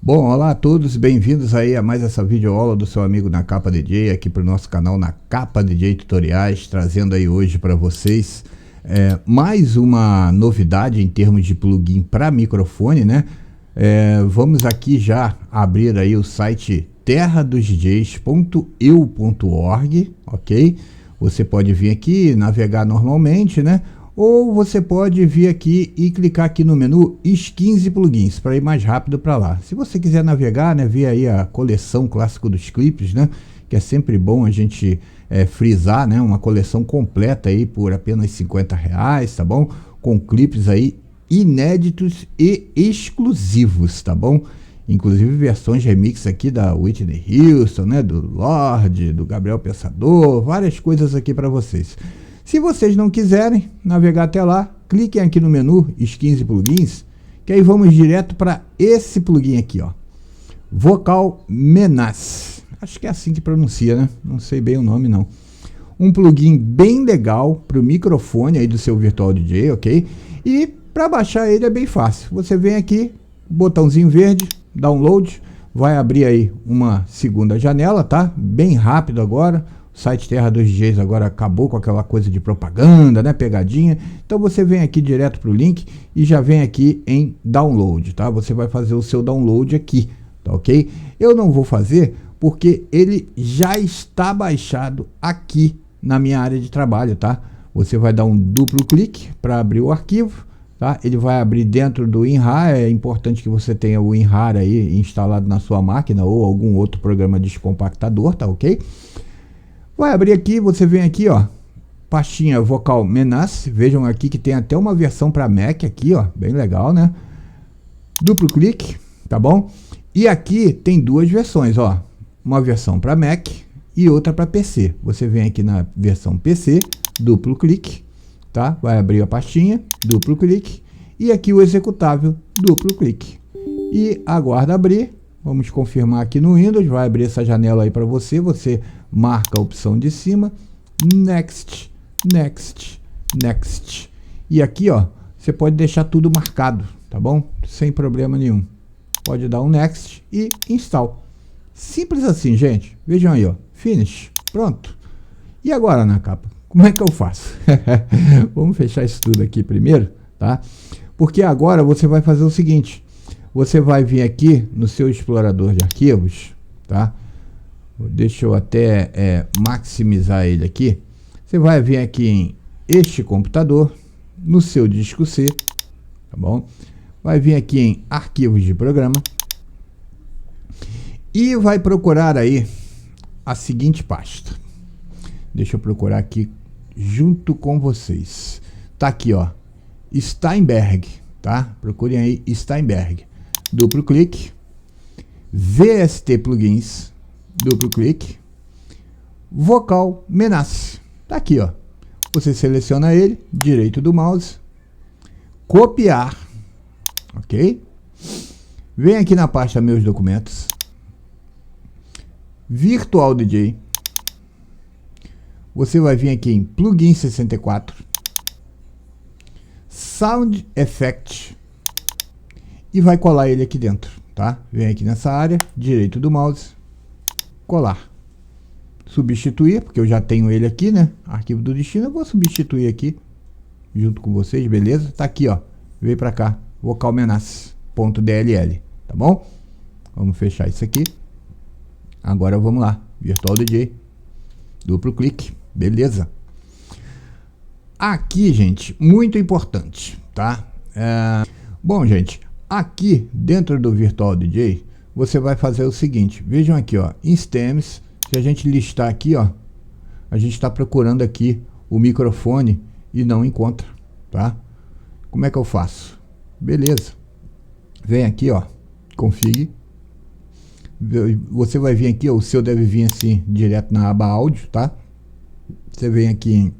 Bom, olá a todos, bem-vindos aí a mais essa videoaula do seu amigo Na Capa DJ, aqui para o nosso canal Na Capa DJ Tutoriais, trazendo aí hoje para vocês mais uma novidade em termos de plugin para microfone, né? Vamos aqui já abrir aí o site terradosdjs.eu.org, ok? Você pode vir aqui navegar normalmente, né? Ou você pode vir aqui e clicar aqui no menu Skins e Plugins para ir mais rápido para lá. Se você quiser navegar, né, ver aí a coleção clássico dos clipes, né, que é sempre bom a gente frisar, né, uma coleção completa aí por apenas R$50, tá bom? Com clipes aí inéditos e exclusivos, tá bom? Inclusive versões remix aqui da Whitney Houston, né, do Lorde, do Gabriel Pensador, várias coisas aqui para vocês. Se vocês não quiserem navegar até lá, cliquem aqui no menu Skins e Plugins, que aí vamos direto para esse plugin aqui, ó, Vocal Menace. Acho que é assim que pronuncia, né? Não sei bem o nome não. Um plugin bem legal para o microfone aí do seu Virtual DJ, ok? E para baixar ele é bem fácil. Você vem aqui, botãozinho verde, download, vai abrir aí uma segunda janela, tá? Bem rápido agora. O site Terra dos DJs agora acabou com aquela coisa de propaganda, né, pegadinha. Então você vem aqui direto para o link e já vem aqui em download, tá? Você vai fazer o seu download aqui, tá ok? Eu não vou fazer porque ele já está baixado aqui na minha área de trabalho, tá? Você vai dar um duplo clique para abrir o arquivo, tá? Ele vai abrir dentro do WinRAR. É importante que você tenha o WinRAR aí instalado na sua máquina ou algum outro programa descompactador, tá ok? Vai abrir aqui, você vem aqui, ó, pastinha Vocal Menace. Vejam aqui que tem até uma versão para Mac aqui, ó, bem legal, né? Duplo clique, tá bom? E aqui tem duas versões, ó, uma versão para Mac e outra para PC. Você vem aqui na versão PC, duplo clique, tá? Vai abrir a pastinha, duplo clique, e aqui o executável, duplo clique. E aguarda abrir. Vamos confirmar aqui no Windows, vai abrir essa janela aí para você. Você marca a opção de cima, Next, Next, Next. E aqui, ó, você pode deixar tudo marcado, tá bom? Sem problema nenhum. Pode dar um Next e Install. Simples assim, gente. Vejam aí, ó, Finish, pronto. E agora, na capa, como é que eu faço? Vamos fechar isso tudo aqui primeiro, tá? Porque agora você vai fazer o seguinte. Você vai vir aqui no seu explorador de arquivos, tá? Deixa eu até maximizar ele aqui. Você vai vir aqui em este computador, no seu disco C, tá bom? Vai vir aqui em arquivos de programa e vai procurar aí a seguinte pasta. Deixa eu procurar aqui junto com vocês. Tá aqui, ó, Steinberg, tá? Procurem aí Steinberg. Duplo clique, VST Plugins, duplo clique, Vocal Menace, tá aqui, ó. Você seleciona ele, direito do mouse, copiar, ok? Vem aqui na pasta Meus Documentos, Virtual DJ, você vai vir aqui em Plugin 64, Sound Effect, e vai colar ele aqui dentro, tá? Vem aqui nessa área, direito do mouse, colar, substituir, porque eu já tenho ele aqui, né? Arquivo do destino, eu vou substituir aqui, junto com vocês, beleza? Tá aqui, ó, veio pra cá, vocalmenace.dll, tá bom? Vamos fechar isso aqui. Agora vamos lá, Virtual DJ, duplo clique, beleza? Aqui, gente, muito importante, tá? Bom, gente, aqui dentro do Virtual DJ, você vai fazer o seguinte. Vejam aqui, ó, em Stems, se a gente listar aqui, ó, a gente está procurando aqui o microfone e não encontra, tá? Como é que eu faço? Beleza. Vem aqui, ó, config. Você vai vir aqui, ó, o seu deve vir assim, direto na aba áudio, tá? Você vem aqui em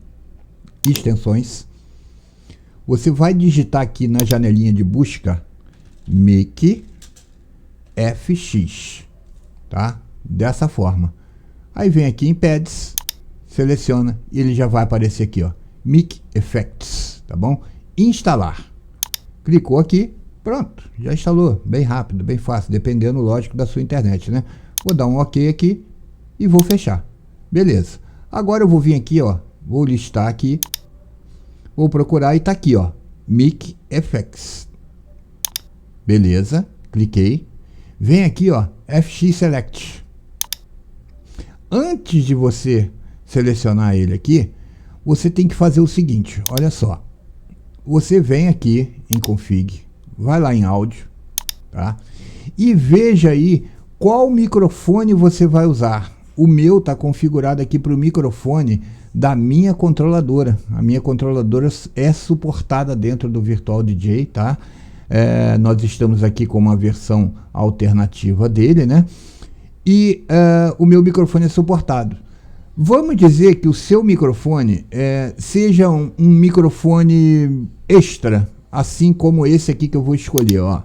extensões. Você vai digitar aqui na janelinha de busca Mic FX, tá? Dessa forma. Aí vem aqui em Pads, seleciona e ele já vai aparecer aqui, ó, Mic Effects, tá bom? Instalar. Clicou aqui, Pronto, já instalou, bem rápido, bem fácil, dependendo, lógico, da sua internet, né? Vou dar um OK aqui e vou fechar. Beleza. Agora eu vou vir aqui, ó, vou listar aqui, vou procurar e tá aqui, ó, Mic FX. Beleza, cliquei. Vem aqui, ó, FX Select. Antes de você selecionar ele aqui, você tem que fazer o seguinte, olha só. Você vem aqui em Config, vai lá em áudio, tá? E veja aí qual microfone você vai usar. O meu tá configurado aqui para o microfone da minha controladora. A minha controladora é suportada dentro do Virtual DJ, tá? Nós estamos aqui com uma versão alternativa dele, né? E o meu microfone é suportado. Vamos dizer que o seu microfone seja um microfone extra, assim como esse aqui que eu vou escolher, ó.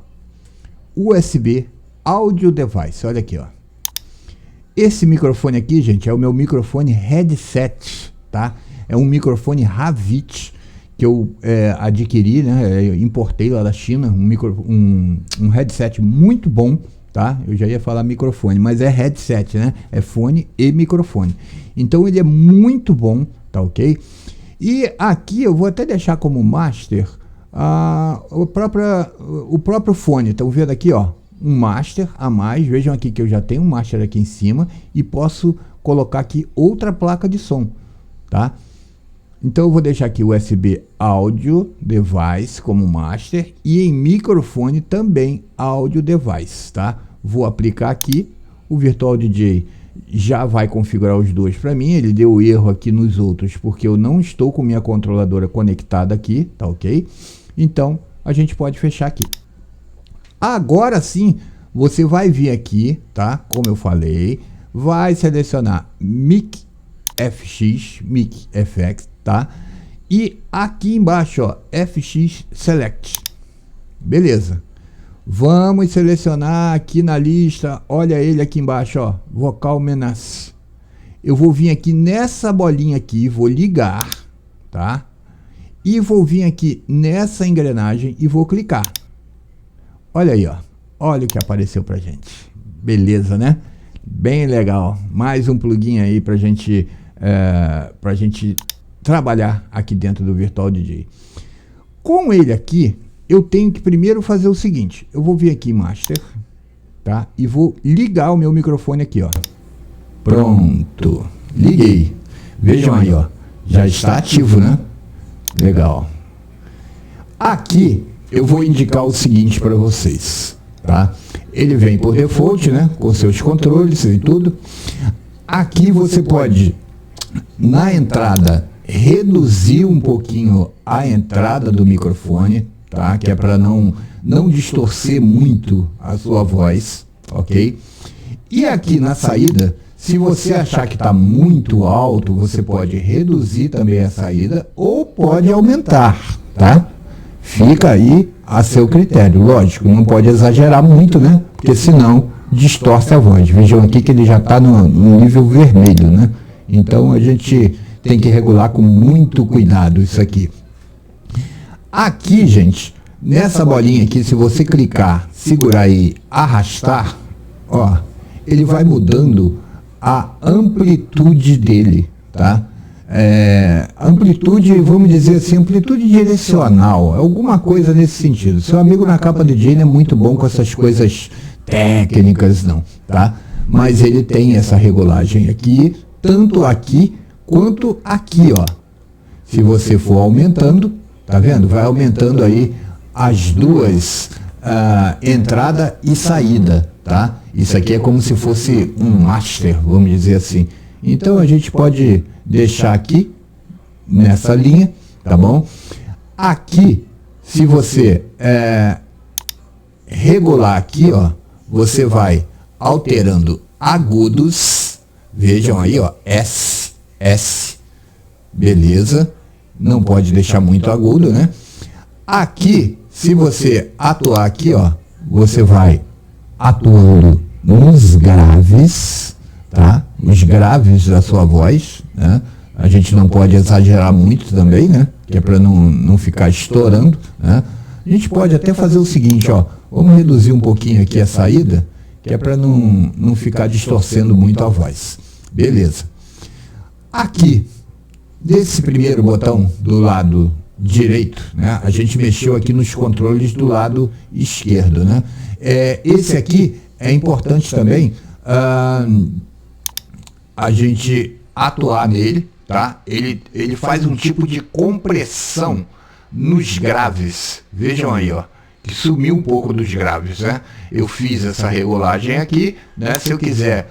USB Audio Device, olha aqui, ó. Esse microfone aqui, gente, é o meu microfone headset, tá? É um microfone Havit que eu adquiri, né? Importei lá da China, um headset muito bom, tá? Eu já ia falar microfone, mas é headset, né? É fone e microfone. Então ele é muito bom, tá ok? E aqui eu vou até deixar como master o próprio fone. Estão vendo aqui, ó, um master a mais. Vejam aqui que eu já tenho um master aqui em cima e posso colocar aqui outra placa de som, tá? Então eu vou deixar aqui o USB Audio Device como master e em microfone também Audio Device, tá? Vou aplicar aqui, o Virtual DJ já vai configurar os dois para mim. Ele deu erro aqui nos outros porque eu não estou com minha controladora conectada aqui, tá ok? Então a gente pode fechar aqui. Agora sim, você vai vir aqui, tá? Como eu falei, vai selecionar Mic FX, Mic FX, tá? E aqui embaixo, ó, FX Select. Beleza. Vamos selecionar aqui na lista, olha ele aqui embaixo, ó, Vocal Menace. Eu vou vir aqui nessa bolinha aqui, vou ligar, tá? E vou vir aqui nessa engrenagem e vou clicar. Olha aí, ó, olha o que apareceu pra gente. Beleza, né? Bem legal. Mais um plugin aí pra gente trabalhar aqui dentro do Virtual DJ. Com ele aqui, eu tenho que primeiro fazer o seguinte. Eu vou vir aqui em Master, tá? E vou ligar o meu microfone aqui, ó. Pronto. Liguei. Vejam aí, ó. Já está ativo, né? Legal. Aqui eu vou indicar o seguinte para vocês, tá? Ele vem por default, né? Com seus controles e tudo. Aqui você pode, na entrada, reduzir um pouquinho a entrada do microfone, tá? Que é para não distorcer muito a sua voz, ok? E aqui na saída, se você achar que está muito alto, você pode reduzir também a saída ou pode aumentar, tá? Fica aí a seu critério. Lógico, não pode exagerar muito, né? Porque senão distorce a voz. Vejam aqui que ele já está no nível vermelho, né? Então a gente tem que regular com muito cuidado isso aqui. Aqui, gente, nessa bolinha aqui, se você clicar, segurar e arrastar, ó, ele vai mudando a amplitude dele, tá? Amplitude, vamos dizer assim, amplitude direcional, alguma coisa nesse sentido. Seu amigo na capa DJ não é muito bom com essas coisas técnicas, não, tá? Mas ele tem essa regulagem aqui, tanto aqui quanto aqui, ó. Se você for aumentando, tá vendo? Vai aumentando aí as duas, entrada e saída, tá? Isso aqui é como se fosse um master, vamos dizer assim. Então a gente pode deixar aqui nessa linha, tá bom? Aqui, se você regular aqui, ó, você vai alterando agudos. Vejam aí, ó, S, beleza? Não pode deixar muito agudo, né? Aqui, se você atuar aqui, ó, você vai atuando nos graves, tá? Os graves da sua voz, né? A gente não pode exagerar muito também, né? Que é para não ficar estourando, né? A A gente pode até fazer o seguinte, ó, vamos reduzir um pouquinho aqui a saída, que é para não ficar distorcendo muito a voz. Beleza. Aqui, nesse primeiro botão do lado direito, né, a gente mexeu aqui nos controles do lado esquerdo, né? Esse aqui é importante também a gente atuar nele, tá? Ele faz um tipo de compressão nos graves. Vejam aí, ó, que sumiu um pouco dos graves, né? Eu fiz essa regulagem aqui, né? Se eu quiser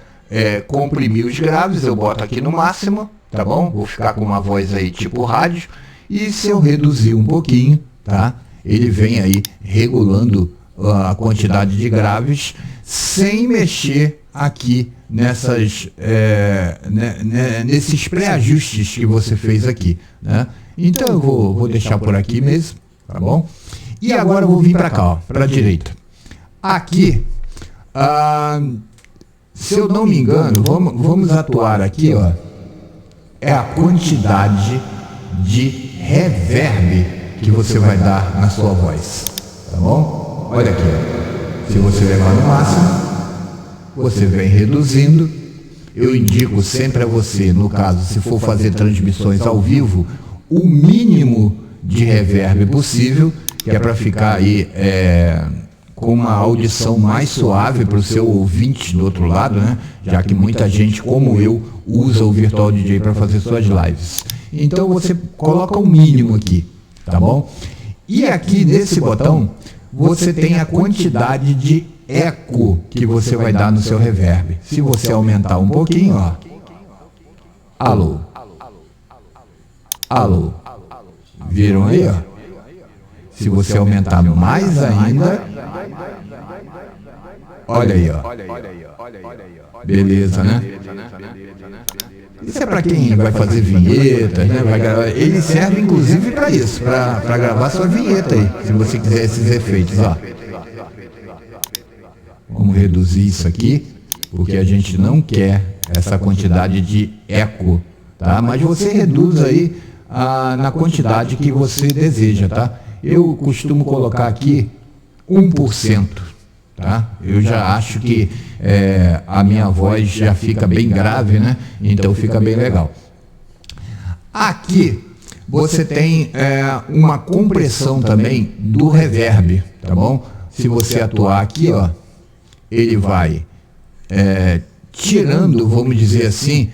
comprimir os graves, eu boto aqui no máximo, tá bom? Vou ficar com uma voz aí tipo rádio. E se eu reduzir um pouquinho, tá? Ele vem aí regulando a quantidade de graves sem mexer aqui nesses pré-ajustes que você fez aqui, né? Então eu vou deixar por aqui mesmo, tá bom? E agora eu vou vir para cá, ó, para a direita. Aqui, se eu não me engano, vamos atuar aqui, ó, é a quantidade de reverb que você vai dar na sua voz, tá bom? Olha aqui, ó. Se você levar no máximo, você vem reduzindo. Eu indico sempre a você, no caso, se for fazer transmissões ao vivo, o mínimo de reverb possível, que é para ficar aí com uma audição mais suave para o seu ouvinte do outro lado, né? Já que muita gente, como eu, usa o Virtual DJ para fazer suas lives. Então você coloca o mínimo aqui, tá bom? E aqui nesse botão, você tem a quantidade de eco que você vai dar no seu reverb. Se você aumentar um pouquinho, ó. Alô. Alô. Viram aí, ó? Se você aumentar mais ainda, olha aí, ó. Beleza, né? Isso é para quem vai fazer vinhetas, né? Vai gravar. Ele serve inclusive para isso, para gravar sua vinheta aí, se você quiser esses efeitos, ó. Vamos reduzir isso aqui, porque a gente não quer essa quantidade de eco, tá? Mas você reduz aí na quantidade que você deseja, tá? Eu costumo colocar aqui 1%, tá? Eu já acho que a minha voz já fica bem grave, né? Então fica bem legal. Aqui você tem uma compressão também do reverb, tá bom? Se você atuar aqui, ó, ele vai tirando, vamos dizer assim,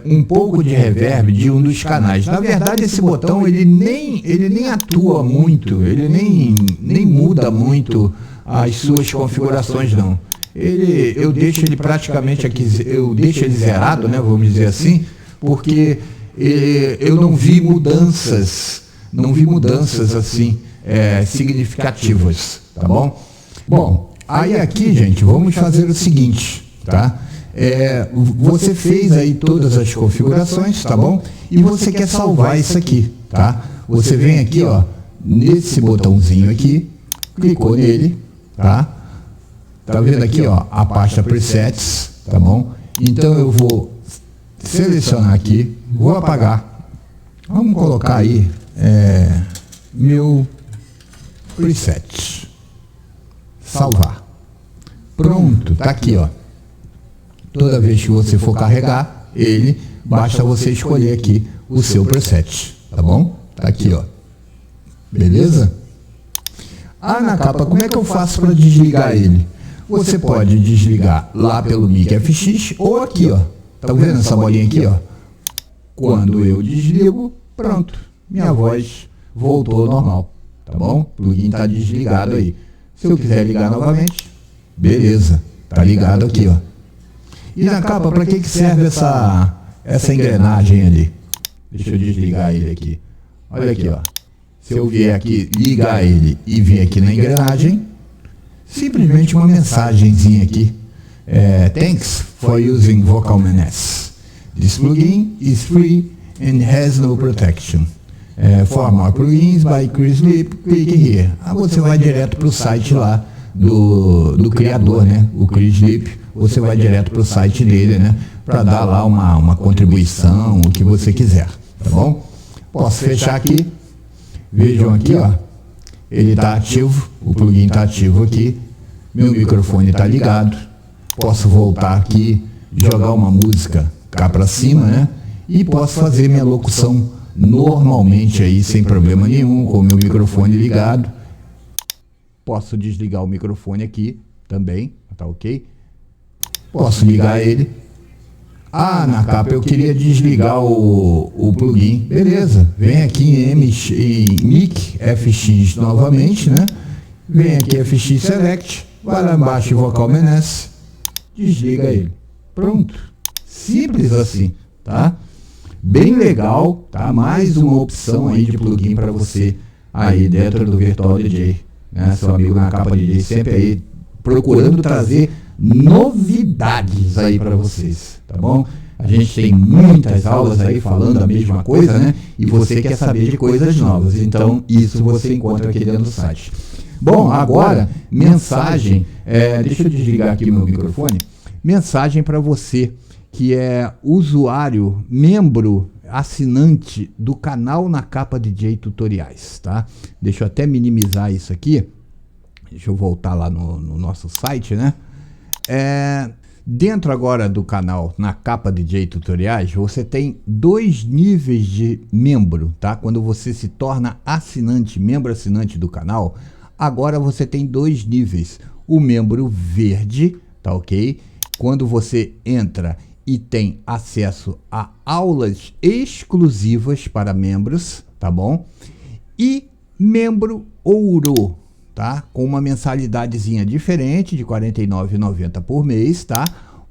um pouco de reverb de um dos canais. Na verdade, esse botão ele nem atua muito, ele nem muda muito as suas configurações, não. Eu deixo ele praticamente aqui, eu deixo ele zerado, né, vamos dizer assim, porque eu não vi mudanças assim significativas, tá bom? Bom, aí aqui, gente, vamos fazer o seguinte, tá? Você fez aí todas as configurações, tá bom? E você quer salvar isso aqui, tá? Você vem aqui, ó, nesse botãozinho aqui, clicou nele, tá? Tá vendo aqui, ó, a pasta presets, tá bom? Então eu vou selecionar aqui, vou apagar. Vamos colocar aí meu preset. Salvar. Pronto, tá aqui, ó. Toda vez que você for carregar ele, basta você escolher aqui o seu preset, tá bom? Tá aqui, ó. Beleza? Na capa, como é que eu faço para desligar ele? Você pode desligar lá pelo Mic FX ou aqui, ó. Tá vendo essa bolinha aqui, ó? Quando eu desligo, pronto. Minha voz voltou ao normal, tá bom? O plugin tá desligado aí. Se eu quiser ligar novamente, beleza. Tá ligado aqui, ó. E na capa, para que serve essa engrenagem ali? Deixa eu desligar ele aqui. Olha aqui, ó. Se eu vier aqui, ligar ele e vir aqui na engrenagem, simplesmente uma mensagenzinha aqui. Thanks for using VocalMan-S. This plugin is free and has no protection. For more plugins by Chris Lip, click here. Você vai direto para o site lá do criador, né? O Chris Lip. Você vai direto para o site dele, né? Para dar lá uma contribuição, o que você quiser, tá bom? Posso fechar aqui. Vejam aqui, ó, ele está ativo, o plugin está ativo aqui, meu microfone está ligado, posso voltar aqui, jogar uma música cá para cima, né? E posso fazer minha locução normalmente aí, sem problema nenhum, com o meu microfone ligado. Posso desligar o microfone aqui também, tá ok? Posso ligar ele. Ah, na capa eu queria desligar o plugin. Beleza, vem aqui em Mic FX novamente, né? Vem aqui FX Select, vai lá embaixo em Vocal Menace, desliga ele. Pronto. Simples assim, tá? Bem legal, tá? Mais uma opção aí de plugin para você aí dentro do Virtual DJ, né? Seu amigo na capa DJ sempre aí procurando trazer novidades aí para vocês, tá bom? A gente tem muitas aulas aí falando a mesma coisa, né? E você quer saber de coisas novas, então isso você encontra aqui dentro do site. Bom, agora, mensagem, deixa eu desligar aqui o meu microfone, mensagem para você que é usuário, membro, assinante do canal Na Capa DJ Tutoriais, tá? Deixa eu até minimizar isso aqui, deixa eu voltar lá no nosso site, né? Dentro agora do canal Na Capa DJ Tutoriais, você tem 2 níveis de membro, tá? Quando você se torna assinante, membro assinante do canal, agora você tem 2 níveis. O membro verde, tá ok? Quando você entra e tem acesso a aulas exclusivas para membros, tá bom? E membro ouro, tá? Com uma mensalidadezinha diferente de R$ 49,90 por mês, tá?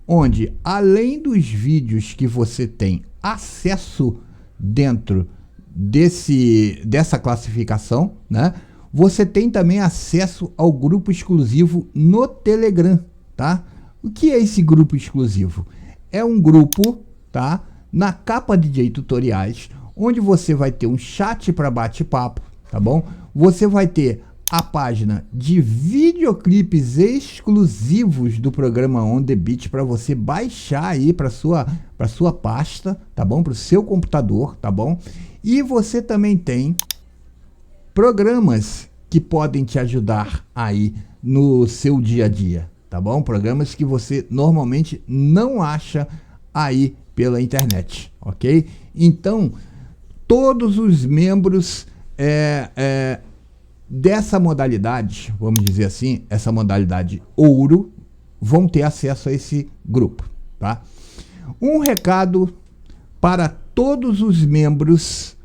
Onde, além dos vídeos que você tem acesso dentro dessa classificação, né? Você tem também acesso ao grupo exclusivo no Telegram, tá? O que é esse grupo exclusivo? É um grupo, tá? Na Capa DJ Tutoriais, onde você vai ter um chat para bate-papo, tá bom? Você vai ter a página de videoclipes exclusivos do programa On The Beat para você baixar aí para sua pasta, tá bom? Para o seu computador, tá bom? E você também tem programas que podem te ajudar aí no seu dia a dia, tá bom? Programas que você normalmente não acha aí pela internet, ok? Então, todos os membros dessa modalidade, vamos dizer assim, essa modalidade ouro, vão ter acesso a esse grupo, tá? Um recado para todos os membros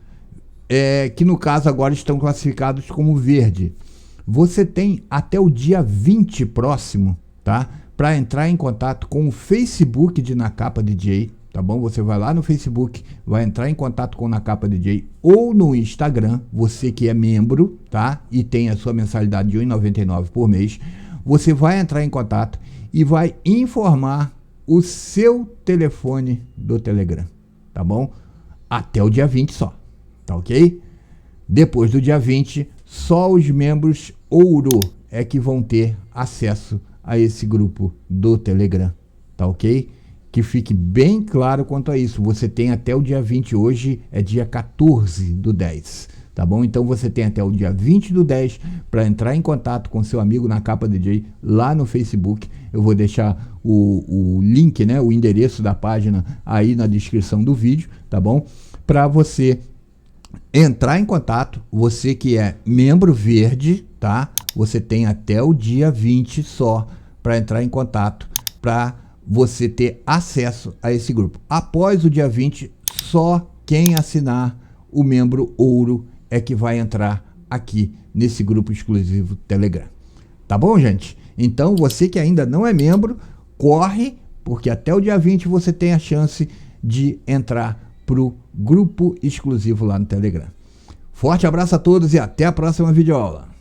que no caso agora estão classificados como verde. Você tem até o dia 20 próximo, tá? Para entrar em contato com o Facebook de Na Capa DJ, tá bom? Você vai lá no Facebook, vai entrar em contato com Na Capa DJ ou no Instagram, você que é membro, tá? E tem a sua mensalidade de R$ 1,99 por mês, você vai entrar em contato e vai informar o seu telefone do Telegram, tá bom? Até o dia 20 só, tá ok? Depois do dia 20, só os membros ouro é que vão ter acesso a esse grupo do Telegram, tá ok? Que fique bem claro quanto a isso. Você tem até o dia 20, hoje é dia 14 do 10, tá bom? Então você tem até o dia 20 do 10 para entrar em contato com seu amigo Na Capa DJ lá no Facebook. Eu vou deixar o link, né, o endereço da página aí na descrição do vídeo, tá bom? Para você entrar em contato, você que é membro verde, tá? Você tem até o dia 20 só para entrar em contato, para você ter acesso a esse grupo. Após o dia 20, só quem assinar o membro ouro é que vai entrar aqui nesse grupo exclusivo Telegram. Tá bom, gente? Então, você que ainda não é membro, corre, porque até o dia 20 você tem a chance de entrar pro grupo exclusivo lá no Telegram. Forte abraço a todos e até a próxima videoaula.